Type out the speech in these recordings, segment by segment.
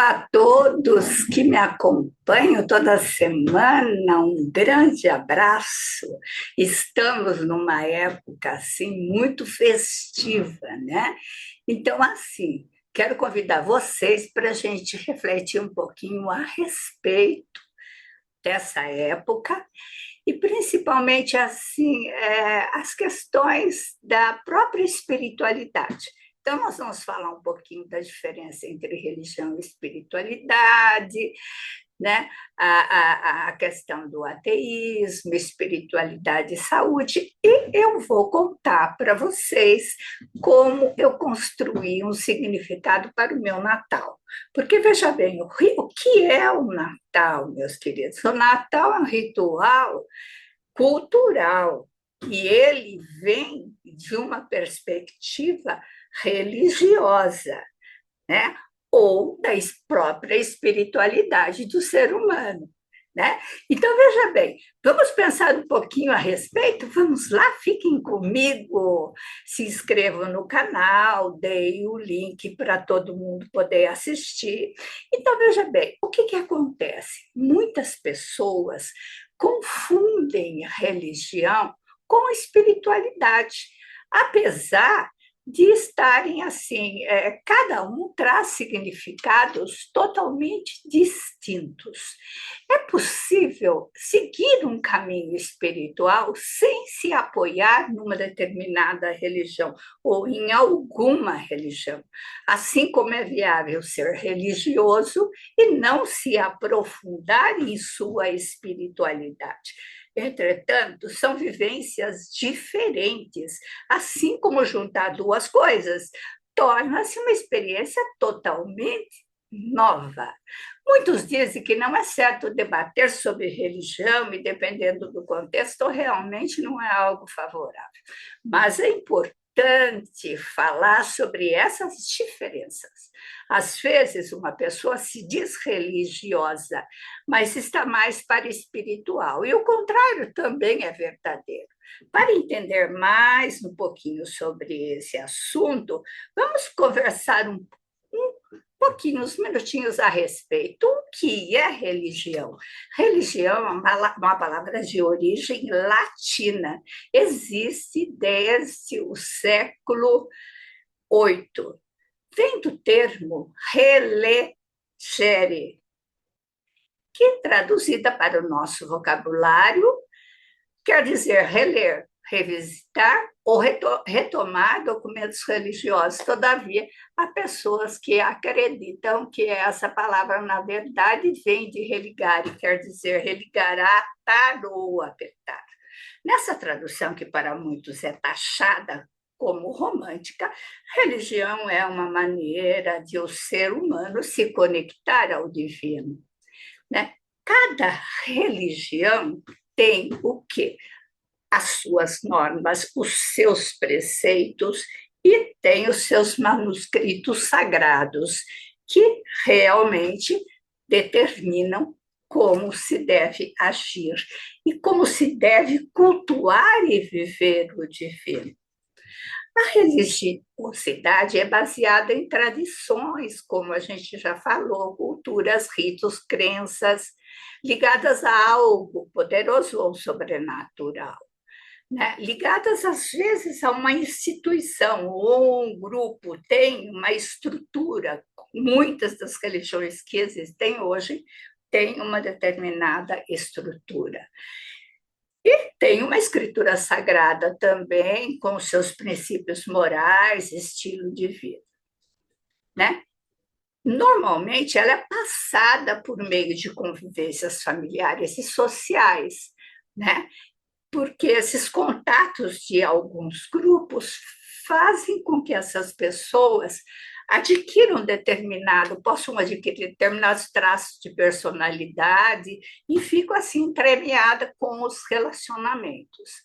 Olá a todos que me acompanham toda semana, um grande abraço. Estamos numa época assim muito festiva, né? Então, assim, quero convidar vocês para a gente refletir um pouquinho a respeito dessa época e principalmente assim as questões da própria espiritualidade. Então, nós vamos falar um pouquinho da diferença entre religião e espiritualidade, né? A questão do ateísmo, espiritualidade e saúde, e eu vou contar para vocês como eu construí um significado para o meu Natal. Porque, veja bem, o que é o Natal, meus queridos? O Natal é um ritual cultural e ele vem de uma perspectiva religiosa, né? Ou da própria espiritualidade do ser humano. Né? Então, veja bem, vamos pensar um pouquinho a respeito? Vamos lá, fiquem comigo, se inscrevam no canal, dei o link para todo mundo poder assistir. Então, veja bem, o que acontece? Muitas pessoas confundem religião com espiritualidade, apesar de estarem assim, cada um traz significados totalmente distintos. É possível seguir um caminho espiritual sem se apoiar numa determinada religião ou em alguma religião, assim como é viável ser religioso e não se aprofundar em sua espiritualidade. Entretanto, são vivências diferentes, assim como juntar duas coisas torna-se uma experiência totalmente nova. Muitos dizem que não é certo debater sobre religião e, dependendo do contexto, realmente não é algo favorável. Mas é importante falar sobre essas diferenças. Às vezes, uma pessoa se diz religiosa, mas está mais para espiritual, e o contrário também é verdadeiro. Para entender mais um pouquinho sobre esse assunto, vamos conversar pouquinho, uns minutinhos a respeito. O que é religião? Religião é uma palavra de origem latina. Existe desde o século VIII. Vem do termo relegere, que traduzida para o nosso vocabulário quer dizer reler, revisitar ou retomar documentos religiosos. Todavia, há pessoas que acreditam que essa palavra, na verdade, vem de religare, quer dizer religar, atar ou apertar. Nessa tradução, que para muitos é taxada como romântica, religião é uma maneira de o ser humano se conectar ao divino. Né? Cada religião tem o quê? As suas normas, os seus preceitos e tem os seus manuscritos sagrados, que realmente determinam como se deve agir e como se deve cultuar e viver o divino. A religiosidade é baseada em tradições, como a gente já falou, culturas, ritos, crenças ligadas a algo poderoso ou sobrenatural, né? Ligadas às vezes a uma instituição ou um grupo, tem uma estrutura. Muitas das religiões que existem hoje têm uma determinada estrutura. E tem uma escritura sagrada também, com seus princípios morais, estilo de vida, né? Normalmente, ela é passada por meio de convivências familiares e sociais, né? Porque esses contatos de alguns grupos fazem com que essas pessoas possam adquirir determinados traços de personalidade e ficam assim entremeadas com os relacionamentos.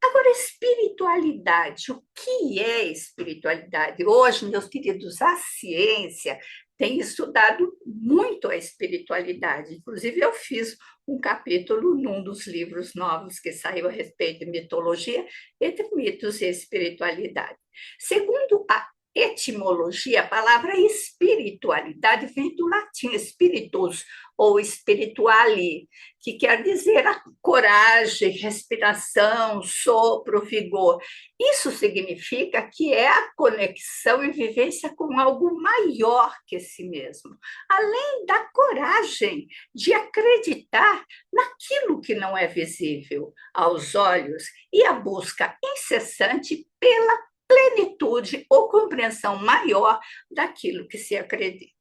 Agora, espiritualidade, o que é espiritualidade? Hoje, meus queridos, a ciência tem estudado muito a espiritualidade. Inclusive, eu fiz um capítulo num dos livros novos que saiu a respeito de mitologia, entre mitos e espiritualidade. Segundo a etimologia, a palavra espiritualidade vem do latim spiritus, ou spirituali, que quer dizer a coragem, respiração, sopro, vigor. Isso significa que é a conexão e vivência com algo maior que si mesmo, além da coragem de acreditar naquilo que não é visível aos olhos e a busca incessante pela plenitude ou compreensão maior daquilo que se acredita.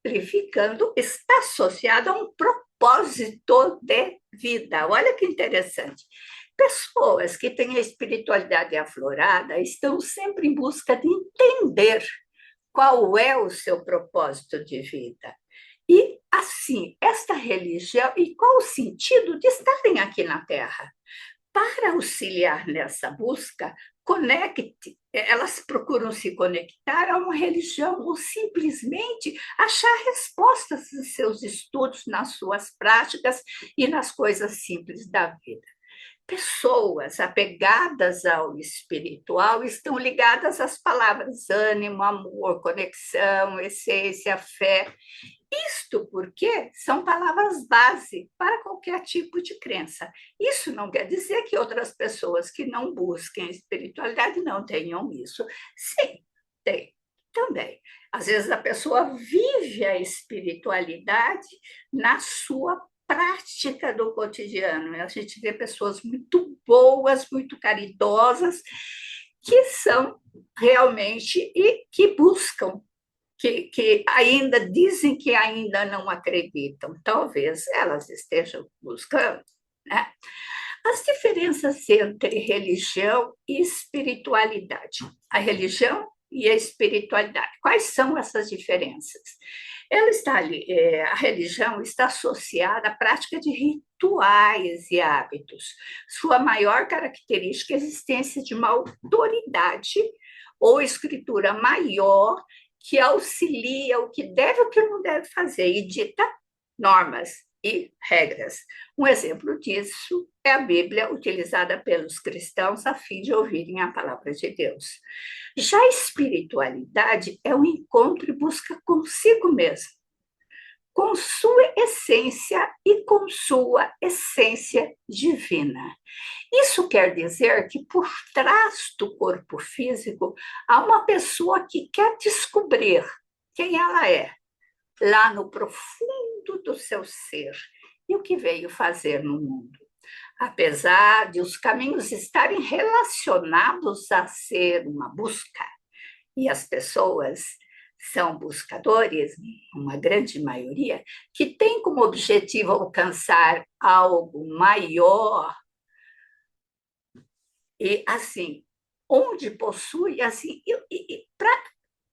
Simplificando, está associado a um propósito de vida. Olha que interessante. Pessoas que têm a espiritualidade aflorada estão sempre em busca de entender qual é o seu propósito de vida. E, assim, esta religião, e qual o sentido de estarem aqui na Terra? Para auxiliar nessa busca, elas procuram se conectar a uma religião ou simplesmente achar respostas nos seus estudos, nas suas práticas e nas coisas simples da vida. Pessoas apegadas ao espiritual estão ligadas às palavras ânimo, amor, conexão, essência, fé. Isto porque são palavras base para qualquer tipo de crença. Isso não quer dizer que outras pessoas que não busquem espiritualidade não tenham isso. Sim, tem também. Às vezes a pessoa vive a espiritualidade na sua prática do cotidiano. A gente vê pessoas muito boas, muito caridosas, que são realmente e que buscam que ainda dizem que ainda não acreditam. Talvez elas estejam buscando, né? As diferenças entre religião e espiritualidade. A religião e a espiritualidade. Quais são essas diferenças? A religião está associada à prática de rituais e hábitos. Sua maior característica é a existência de uma autoridade ou escritura maior que auxilia o que deve e o que não deve fazer e dita normas e regras. Um exemplo disso é a Bíblia, utilizada pelos cristãos a fim de ouvirem a palavra de Deus. Já a espiritualidade é um encontro e busca consigo mesmo, com sua essência e com sua essência divina. Isso quer dizer que por trás do corpo físico há uma pessoa que quer descobrir quem ela é, lá no profundo do seu ser, e o que veio fazer no mundo. Apesar de os caminhos estarem relacionados a ser uma busca, e as pessoas são buscadores, uma grande maioria, que tem como objetivo alcançar algo maior e assim, onde possui assim para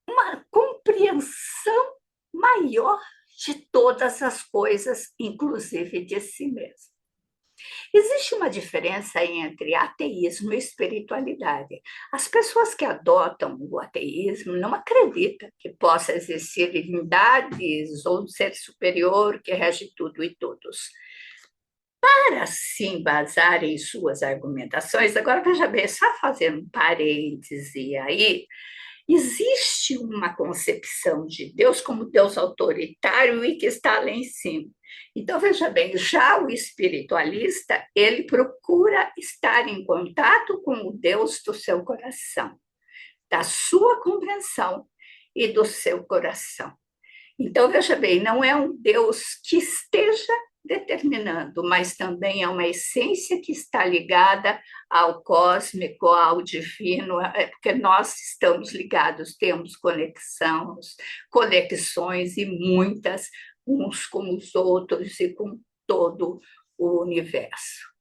uma compreensão maior de todas as coisas, inclusive de si mesmo. Existe uma diferença entre ateísmo e espiritualidade. As pessoas que adotam o ateísmo não acreditam que possa existir divindades ou um ser superior que rege tudo e todos. Para se embasar em suas argumentações, agora veja bem, só fazendo um parêntese aí, existe uma concepção de Deus como Deus autoritário e que está lá em cima. Então, veja bem, já o espiritualista, ele procura estar em contato com o Deus do seu coração, da sua compreensão e do seu coração. Então, veja bem, não é um Deus que esteja determinando, mas também é uma essência que está ligada ao cósmico, ao divino, porque nós estamos ligados, temos conexões e muitas, uns com os outros e com todo o universo.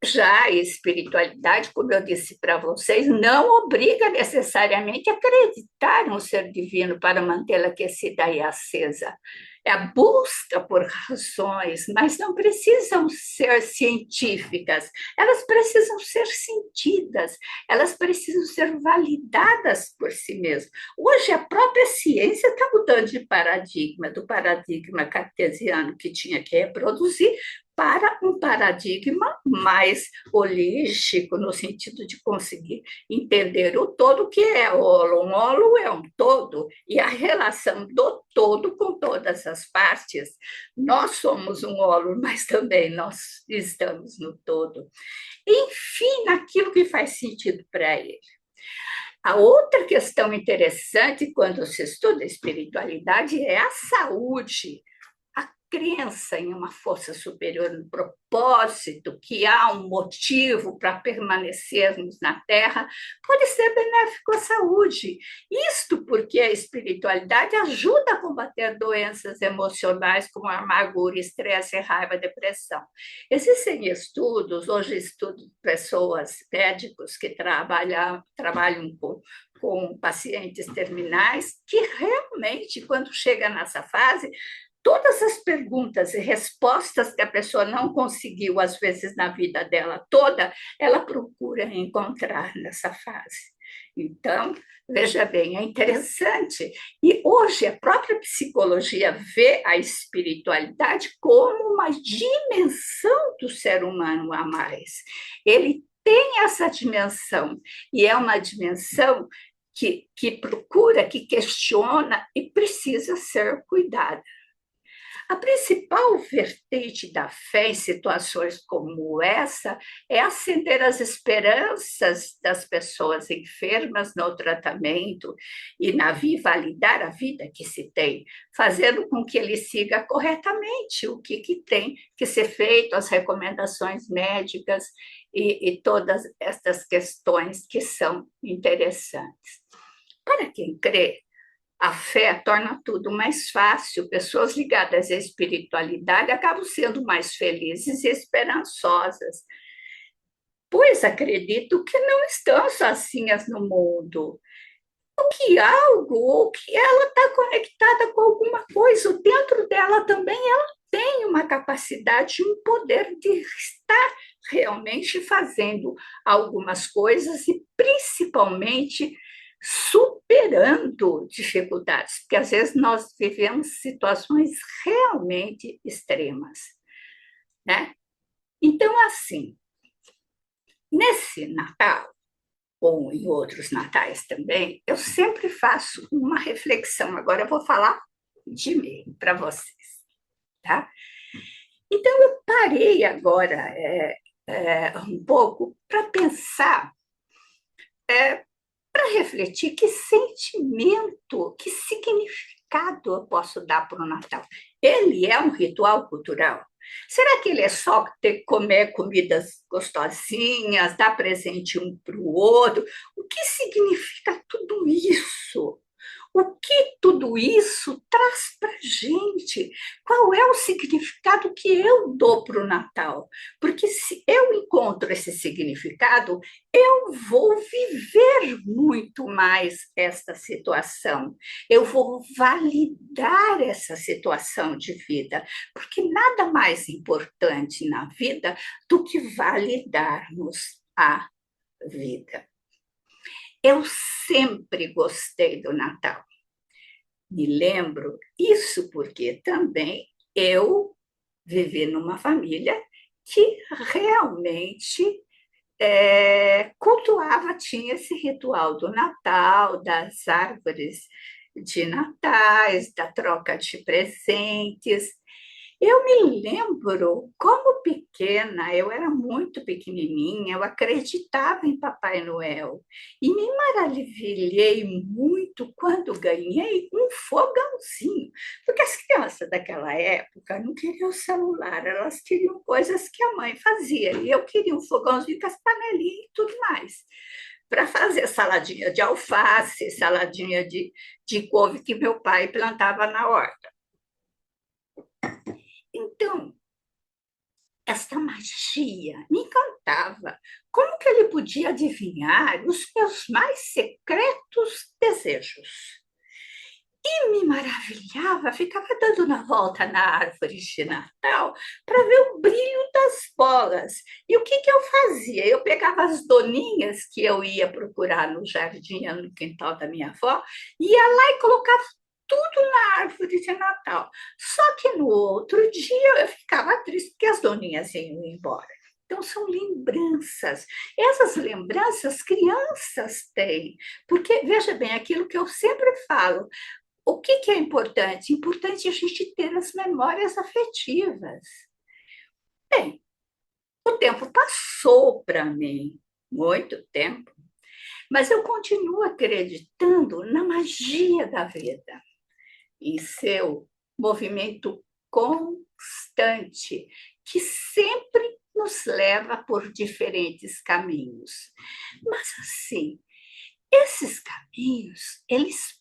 Já a espiritualidade, como eu disse para vocês, não obriga necessariamente a acreditar no ser divino para mantê-la aquecida e acesa. É a busca por razões, mas não precisam ser científicas, elas precisam ser sentidas, elas precisam ser validadas por si mesmas. Hoje, a própria ciência está mudando de paradigma, do paradigma cartesiano que tinha que reproduzir, para um paradigma mais holístico, no sentido de conseguir entender o todo, que é holo. Um holo é um todo, e a relação do todo com todas as partes. Nós somos um holo, mas também nós estamos no todo. Enfim, naquilo que faz sentido para ele. A outra questão interessante quando se estuda a espiritualidade é a saúde, a crença em uma força superior, no propósito, que há um motivo para permanecermos na Terra, pode ser benéfico à saúde. Isto porque a espiritualidade ajuda a combater doenças emocionais como a amargura, estresse, raiva, depressão. Existem estudos, hoje estudo de pessoas, médicos que trabalham com pacientes terminais, que realmente, quando chega nessa fase, todas as perguntas e respostas que a pessoa não conseguiu, às vezes, na vida dela toda, ela procura encontrar nessa fase. Então, veja bem, é interessante. E hoje a própria psicologia vê a espiritualidade como uma dimensão do ser humano a mais. Ele tem essa dimensão, e é uma dimensão que procura, que questiona e precisa ser cuidada. A principal vertente da fé em situações como essa é acender as esperanças das pessoas enfermas no tratamento e validar a vida que se tem, fazendo com que ele siga corretamente o que tem que ser feito, as recomendações médicas e todas estas questões que são interessantes. Para quem crê, a fé torna tudo mais fácil. Pessoas ligadas à espiritualidade acabam sendo mais felizes e esperançosas, pois acredito que não estão sozinhas no mundo. Que algo, ou que ela está conectada com alguma coisa, dentro dela também ela tem uma capacidade, um poder de estar realmente fazendo algumas coisas e principalmente superando dificuldades, porque às vezes nós vivemos situações realmente extremas, né? Então, assim, nesse Natal, ou em outros natais também, eu sempre faço uma reflexão. Agora eu vou falar de mim para vocês, tá? Então eu parei agora um pouco para pensar, para refletir que sentimento, que significado eu posso dar para o Natal. Ele é um ritual cultural? Será que ele é só ter comer comidas gostosinhas, dar presente um para o outro? O que significa tudo isso? O que tudo isso traz para a gente? Qual é o significado que eu dou para o Natal? Porque se eu encontro esse significado, eu vou viver muito mais esta situação. Eu vou validar essa situação de vida, porque nada mais importante na vida do que validarmos a vida. Eu sempre gostei do Natal. Me lembro isso porque também eu vivi numa família que realmente cultuava, tinha esse ritual do Natal, das árvores de natais, da troca de presentes. Eu me lembro, como pequena, eu era muito pequenininha, eu acreditava em Papai Noel e me maravilhei muito quando ganhei um fogãozinho, porque as crianças daquela época não queriam celular, elas queriam coisas que a mãe fazia, e eu queria um fogãozinho com as panelinhas e tudo mais, para fazer saladinha de alface, saladinha de couve que meu pai plantava na horta. Então, esta magia me encantava. Como que ele podia adivinhar os meus mais secretos desejos? E me maravilhava, ficava dando na volta na árvore de Natal para ver o brilho das bolas. E o que eu fazia? Eu pegava as doninhas que eu ia procurar no jardim, no quintal da minha avó, ia lá e colocava tudo na árvore árvore de Natal. Só que no outro dia eu ficava triste porque as doninhas iam embora. Então, são lembranças. Essas lembranças crianças têm. Porque, veja bem, aquilo que eu sempre falo, o que que é importante? Importante a gente ter as memórias afetivas. Bem, o tempo passou para mim, muito tempo, mas eu continuo acreditando na magia da vida, em seu movimento constante, que sempre nos leva por diferentes caminhos. Mas, assim, esses caminhos, eles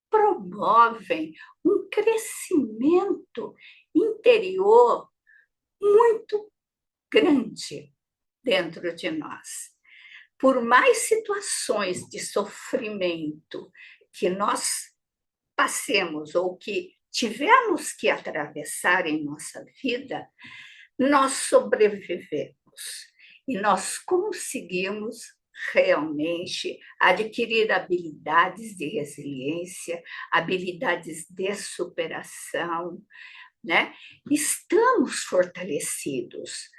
promovem um crescimento interior muito grande dentro de nós. Por mais situações de sofrimento que nós passemos ou que tivemos que atravessar em nossa vida, nós sobrevivemos e nós conseguimos realmente adquirir habilidades de resiliência, habilidades de superação, né? Estamos fortalecidos.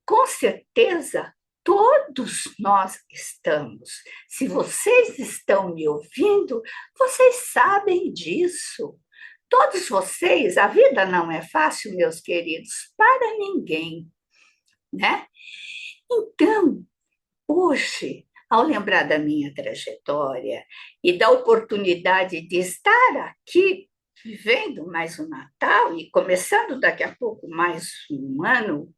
Com certeza, todos nós estamos. Se vocês estão me ouvindo, vocês sabem disso. Todos vocês, a vida não é fácil, meus queridos, para ninguém, né? Então, hoje, ao lembrar da minha trajetória e da oportunidade de estar aqui vivendo mais um Natal e começando daqui a pouco mais um ano,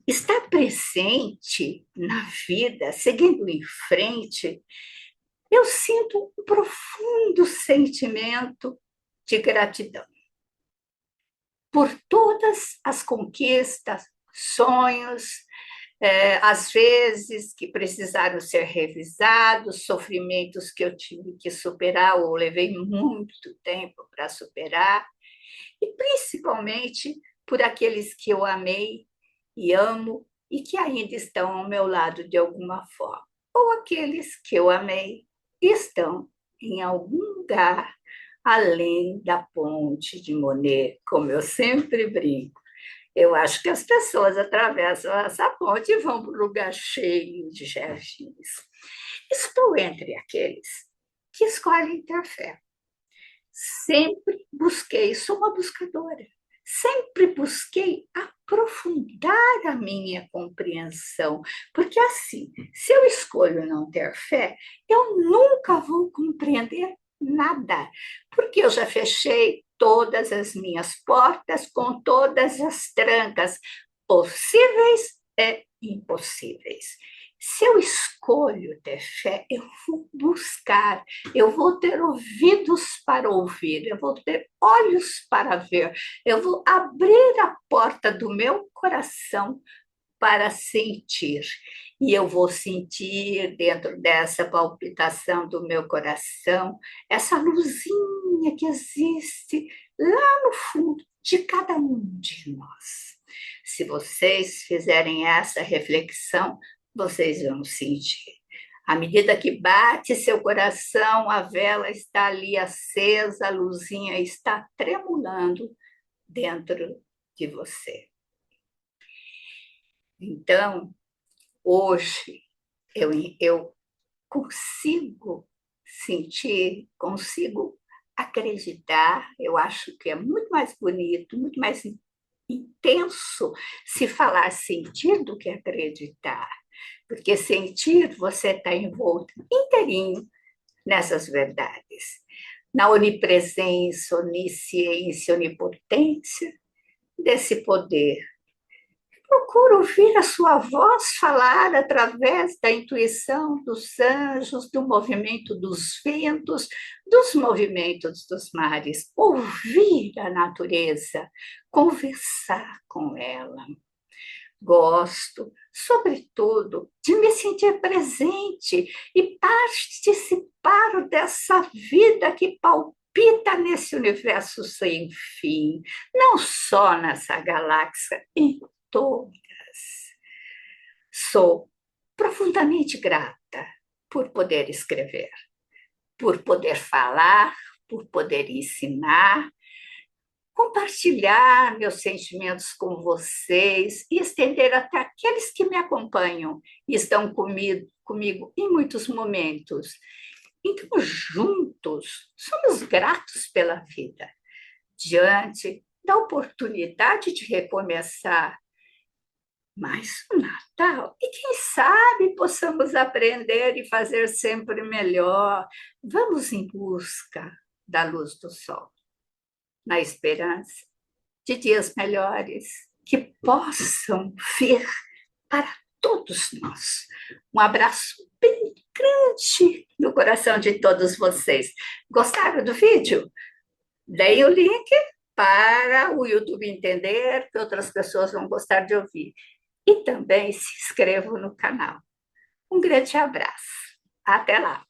estar presente na vida, seguindo em frente, eu sinto um profundo sentimento de gratidão por todas as conquistas, sonhos, às vezes que precisaram ser revisados, sofrimentos que eu tive que superar ou levei muito tempo para superar, e principalmente por aqueles que eu amei e amo e que ainda estão ao meu lado de alguma forma, ou aqueles que eu amei e estão em algum lugar além da ponte de Monet, como eu sempre brinco. Eu acho que as pessoas atravessam essa ponte e vão para um lugar cheio de jardins. Estou entre aqueles que escolhem ter fé. Sempre busquei, sou uma buscadora, sempre busquei aprofundar a minha compreensão, porque assim, se eu escolho não ter fé, eu nunca vou compreender nada, porque eu já fechei todas as minhas portas com todas as trancas possíveis e impossíveis. Se eu escolho ter fé, eu vou buscar, eu vou ter ouvidos para ouvir, eu vou ter olhos para ver, eu vou abrir a porta do meu coração para sentir. E eu vou sentir dentro dessa palpitação do meu coração essa luzinha que existe lá no fundo de cada um de nós. Se vocês fizerem essa reflexão, vocês vão sentir. À medida que bate seu coração, a vela está ali acesa, a luzinha está tremulando dentro de você. Então, hoje, eu consigo sentir, consigo acreditar, eu acho que é muito mais bonito, muito mais intenso se falar sentir do que acreditar. Porque sentir, você está envolto inteirinho nessas verdades. Na onipresença, onisciência, onipotência desse poder. Procura ouvir a sua voz falar através da intuição dos anjos, do movimento dos ventos, dos movimentos dos mares. Ouvir a natureza, conversar com ela. Gosto, sobretudo, de me sentir presente e participar dessa vida que palpita nesse universo sem fim, não só nessa galáxia, em todas. Sou profundamente grata por poder escrever, por poder falar, por poder ensinar, compartilhar meus sentimentos com vocês e estender até aqueles que me acompanham e estão comigo em muitos momentos. Então, juntos, somos gratos pela vida, diante da oportunidade de recomeçar mais o Natal. E quem sabe possamos aprender e fazer sempre melhor. Vamos em busca da luz do sol, na esperança de dias melhores que possam vir para todos nós. Um abraço bem grande no coração de todos vocês. Gostaram do vídeo? Deem o link para o YouTube entender que outras pessoas vão gostar de ouvir. E também se inscrevam no canal. Um grande abraço. Até lá!